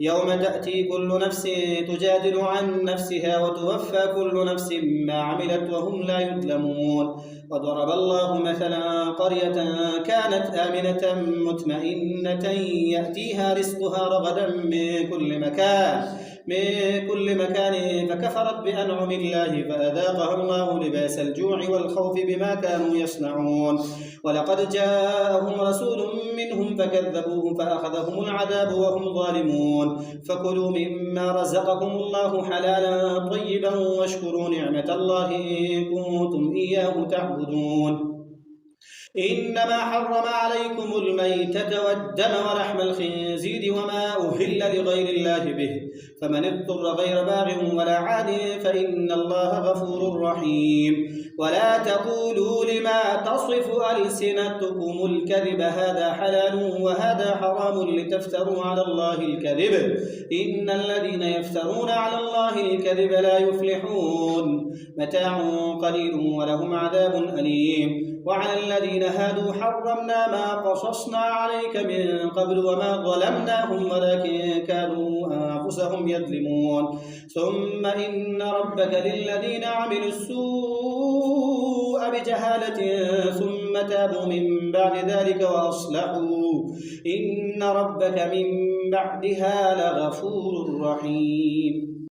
يوم تأتي كل نفس تجادل عن نفسها وتوفى كل نفس ما عملت وهم لا يظلمون. وضرب الله مثلا قرية كانت آمنة مطمئنة يأتيها رزقها رغدا من كل مكان فكفرت بأنعم الله فأذاقها الله لباس الجوع والخوف بما كانوا يصنعون. ولقد جاءهم رسول منهم فكذبوه فأخذهم العذاب وهم ظالمون. فكلوا مما رزقكم الله حلالا طيبا واشكروا نعمة الله إن كنتم إياه تعبدون. إنما حرم عليكم الميتة والدم ولحم الخنزير وما أهل لغير الله به، فمن اضطر غير باغ ولا عاد فإن الله غفور رحيم. ولا تقولوا لما تصف ألسنتكم الكذب هذا حلال وهذا حرام لتفتروا على الله الكذب، إن الذين يفترون على الله الكذب لا يفلحون. متاع قليل ولهم عذاب أليم. وعلى الذين هادوا حرمنا ما قصصنا عليك من قبل وما ظلمناهم ولكن كانوا أنفسهم يظلمون. ثم إن ربك للذين عملوا السوء بجهالة ثم تابوا من بعد ذلك وأصلحوا إن ربك من بعدها لغفور رحيم.